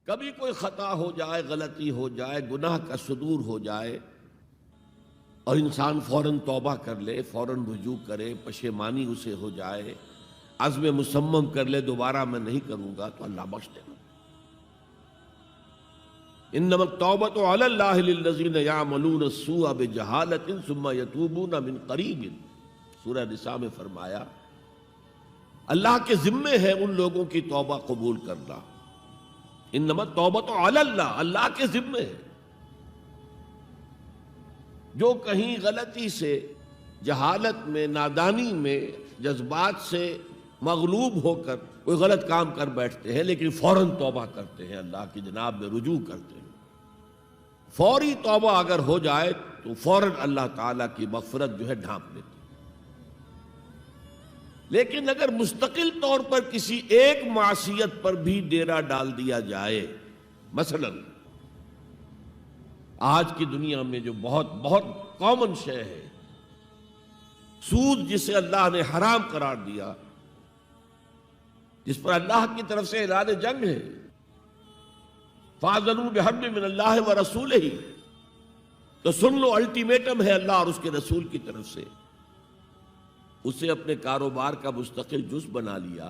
کبھی کوئی خطا ہو جائے، غلطی ہو جائے، گناہ کا صدور ہو جائے اور انسان فوراً توبہ کر لے، فوراً رجوع کرے، پشیمانی اسے ہو جائے، عزم مصمم کر لے دوبارہ میں نہیں کروں گا، تو اللہ بخش دے گا۔ انما التوبۃ علی اللہ للذین یعملون السوء بجہالۃ ثم یتوبون من قریب، سورہ نساء میں فرمایا اللہ کے ذمے ہے ان لوگوں کی توبہ قبول کرنا۔ انما التوبۃ علی اللہ، اللہ کے ذمے ہے۔ جو کہیں غلطی سے، جہالت میں، نادانی میں، جذبات سے مغلوب ہو کر کوئی غلط کام کر بیٹھتے ہیں لیکن فوراً توبہ کرتے ہیں، اللہ کی جناب میں رجوع کرتے ہیں، فوری توبہ اگر ہو جائے تو فوراً اللہ تعالیٰ کی مغفرت جو ہے ڈھانپ لیتی۔ لیکن اگر مستقل طور پر کسی ایک معصیت پر بھی ڈیرا ڈال دیا جائے، مثلا آج کی دنیا میں جو بہت بہت کامن شے ہے، سود جسے اللہ نے حرام قرار دیا، جس پر اللہ کی طرف سے اعلان جنگ ہے، فَأَذَنُوا بِحَرْبٍ مِّنَ اللَّهِ وَرَسُولِهِ، تو سن لو، الٹیمیٹم ہے اللہ اور اس کے رسول کی طرف سے۔ اسے اپنے کاروبار کا مستقل جز بنا لیا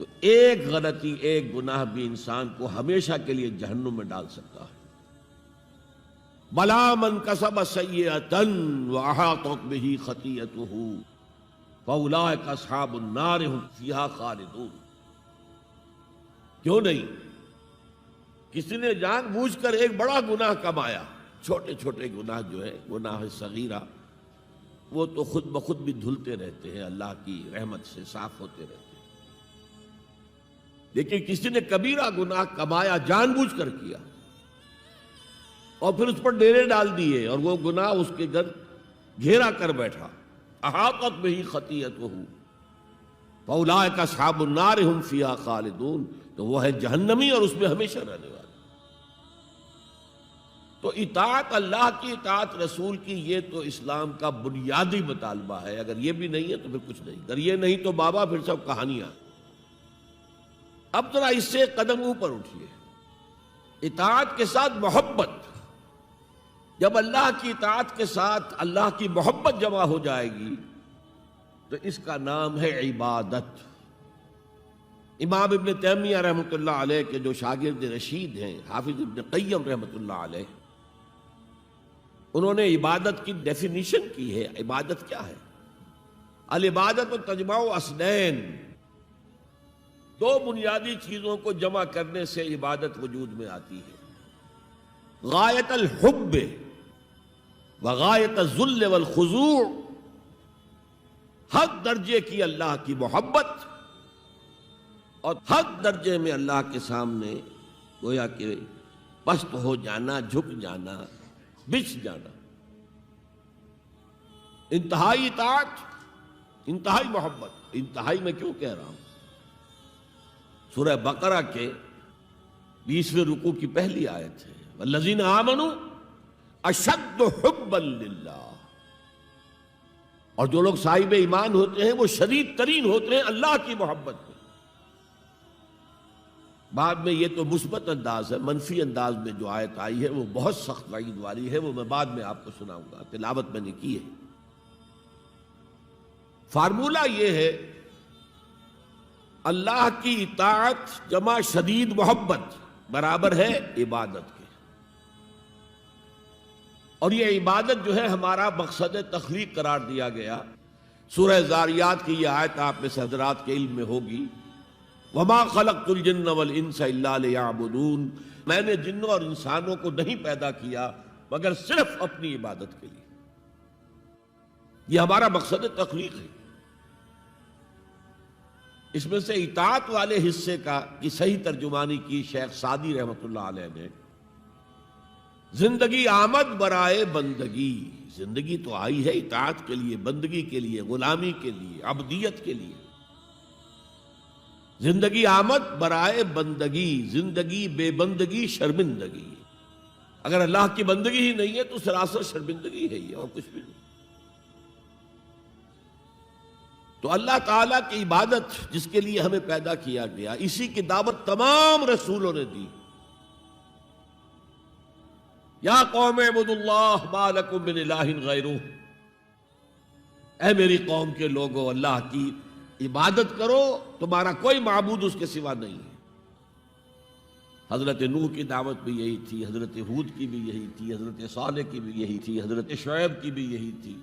تو ایک غلطی، ایک گناہ بھی انسان کو ہمیشہ کے لیے جہنم میں ڈال سکتا ہے۔ بَلَا مَنْ كَسَبَ سَيِّئَةً وَأَحَاطَتْ بِهِ خَطِيئَتُهُ فَأُولَٰئِكَ أَصْحَابُ النَّارِ هُمْ فِيهَا خَالِدُونَ۔ کیوں نہیں؟ کسی نے جان بوجھ کر ایک بڑا گناہ کمایا، چھوٹے چھوٹے گناہ جو ہے، گناہ صغیرہ، وہ تو خود بخود بھی دھلتے رہتے ہیں، اللہ کی رحمت سے صاف ہوتے رہتے ہیں۔ لیکن کسی نے کبیرہ گناہ کمایا، جان بوجھ کر کیا، اور پھر اس پر ڈیرے ڈال دیے اور وہ گناہ اس کے گرد گھیرا کر بیٹھا، احاطت بہ خطیئتہ فاولئک اصحاب النار ہم فیہا خالدون، تو وہ ہے جہنمی اور اس میں ہمیشہ رہنے والا۔ تو اطاعت اللہ کی، اطاعت رسول کی، یہ تو اسلام کا بنیادی مطالبہ ہے۔ اگر یہ بھی نہیں ہے تو پھر کچھ نہیں، اگر یہ نہیں تو بابا پھر سب کہانیاں۔ اب ذرا اس سے قدم اوپر اٹھیے، اطاعت کے ساتھ محبت۔ جب اللہ کی اطاعت کے ساتھ اللہ کی محبت جمع ہو جائے گی تو اس کا نام ہے عبادت۔ امام ابن تیمیہ رحمۃ اللہ علیہ کے جو شاگرد رشید ہیں، حافظ ابن قیم رحمۃ اللہ علیہ، انہوں نے عبادت کی ڈیفینیشن کی ہے۔ عبادت کیا ہے؟ العبادت تجمع اصلین، دو بنیادی چیزوں کو جمع کرنے سے عبادت وجود میں آتی ہے، غایت الحب وغایت الذل والخضوع، حد درجے کی اللہ کی محبت اور حد درجے میں اللہ کے سامنے گویا کہ پست ہو جانا، جھک جانا، بچھ جانا، انتہائی اطاعت، انتہائی محبت۔ انتہائی میں کیوں کہہ رہا ہوں؟ سورہ بقرہ کے 20ویں رکوع کی پہلی آیت ہے، والذین آمنوا اشد حبا للہ، اور جو لوگ صاحب ایمان ہوتے ہیں وہ شدید ترین ہوتے ہیں اللہ کی محبت میں۔ بعد میں یہ تو مثبت انداز ہے، منفی انداز میں جو آیت آئی ہے وہ بہت سخت وعید والی ہے، وہ میں بعد میں آپ کو سناؤں گا، تلاوت میں نے کی ہے۔ فارمولہ یہ ہے، اللہ کی اطاعت جمع شدید محبت برابر ہے عبادت کے، اور یہ عبادت جو ہے ہمارا مقصد تخلیق قرار دیا گیا۔ سورہ زاریات کی یہ آیت آپ میں سے حضرات کے علم میں ہوگی، وَمَا خَلَقْتُ الْجِنَّ وَالْإِنسَ إِلَّا لِيَعْبُدُونَ، میں نے جنوں اور انسانوں کو نہیں پیدا کیا مگر صرف اپنی عبادت کے لیے۔ یہ ہمارا مقصد تخلیق ہے۔ اس میں سے اطاعت والے حصے کی صحیح ترجمانی کی شیخ سعدی رحمۃ اللہ علیہ نے، زندگی آمد برائے بندگی، زندگی تو آئی ہے اطاعت کے لیے، بندگی کے لیے، غلامی کے لیے، عبدیت کے لیے۔ زندگی آمد برائے بندگی، زندگی بے بندگی شرمندگی۔ اگر اللہ کی بندگی ہی نہیں ہے تو سراسر شرمندگی ہے یہ، اور کچھ بھی نہیں۔ تو اللہ تعالیٰ کی عبادت جس کے لیے ہمیں پیدا کیا گیا، اسی کی دعوت تمام رسولوں نے دی۔ یا قوم اعبدوا اللہ ما لکم من الہ غیرہ، اے میری قوم کے لوگو اللہ کی عبادت کرو، تمہارا کوئی معبود اس کے سوا نہیں ہے۔ حضرت نوح کی دعوت بھی یہی تھی، حضرت ہود کی بھی یہی تھی، حضرت صالح کی بھی یہی تھی، حضرت شعیب کی بھی یہی تھی۔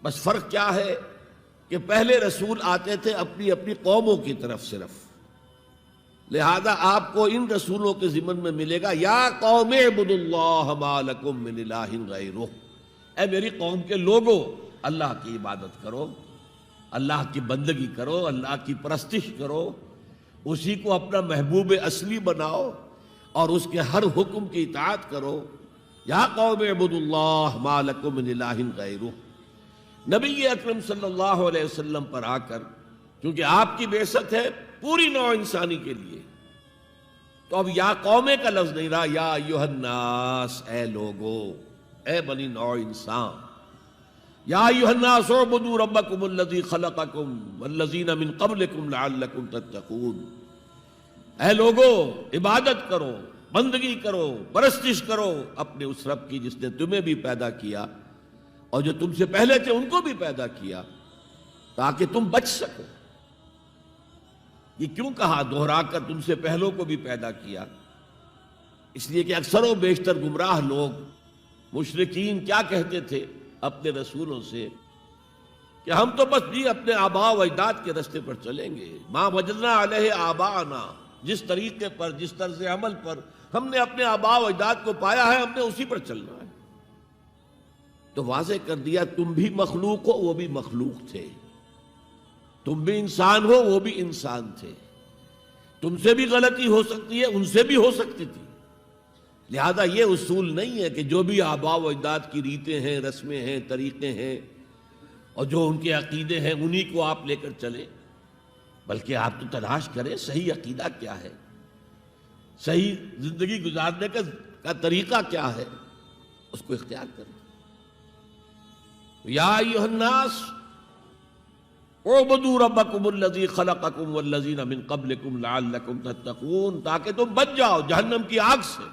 بس فرق کیا ہے کہ پہلے رسول آتے تھے اپنی اپنی قوموں کی طرف صرف، لہذا آپ کو ان رسولوں کے ضمن میں ملے گا یا قوم اعبدوا اللہ ما لکم من الہ غیرہ، اے میری قوم کے لوگوں اللہ کی عبادت کرو، اللہ کی بندگی کرو، اللہ کی پرستش کرو، اسی کو اپنا محبوب اصلی بناؤ اور اس کے ہر حکم کی اطاعت کرو۔ یا قوم اعبدوا اللہ ما لکم من الہ غیرہ۔ نبی اکرم صلی اللہ علیہ وسلم پر آ کر، کیونکہ آپ کی بعثت ہے پوری نوع انسانی کے لیے، تو اب یا قومے کا لفظ نہیں رہا، یا ایھا الناس، اے لوگو، اے بنی نوع انسان۔ یا ایھا الناس اعبدوا ربکم الذی خلقکم والذین من قبلکم لعلکم تتقون، اے لوگو عبادت کرو، بندگی کرو، پرستش کرو اپنے اس رب کی جس نے تمہیں بھی پیدا کیا اور جو تم سے پہلے تھے ان کو بھی پیدا کیا، تاکہ تم بچ سکو۔ یہ کیوں کہا دوہرا کر تم سے پہلوں کو بھی پیدا کیا؟ اس لیے کہ اکثر و بیشتر گمراہ لوگ مشرکین کیا کہتے تھے اپنے رسولوں سے کہ ہم تو بس بھی اپنے آباء و اجداد کے راستے پر چلیں گے، ما وجدنا علیہ آباءنا، جس طریقے پر، جس طرز عمل پر ہم نے اپنے آباء و اجداد کو پایا ہے ہم نے اسی پر چلنا ہے۔ تو واضح کر دیا تم بھی مخلوق ہو، وہ بھی مخلوق تھے، تم بھی انسان ہو، وہ بھی انسان تھے، تم سے بھی غلطی ہو سکتی ہے، ان سے بھی ہو سکتی تھی، لہذا یہ اصول نہیں ہے کہ جو بھی آباء و اجداد کی ریتیں ہیں، رسمیں ہیں، طریقے ہیں اور جو ان کے عقیدے ہیں انہی کو آپ لے کر چلیں، بلکہ آپ تو تلاش کریں صحیح عقیدہ کیا ہے، صحیح زندگی گزارنے کا طریقہ کیا ہے، اس کو اختیار کریں۔ یا ایھا الناس اعبدوا ربکم الذی خلقکم والذین من قبلکم لعلکم تتقون، تاکہ تم بچ جاؤ جہنم کی آگ سے۔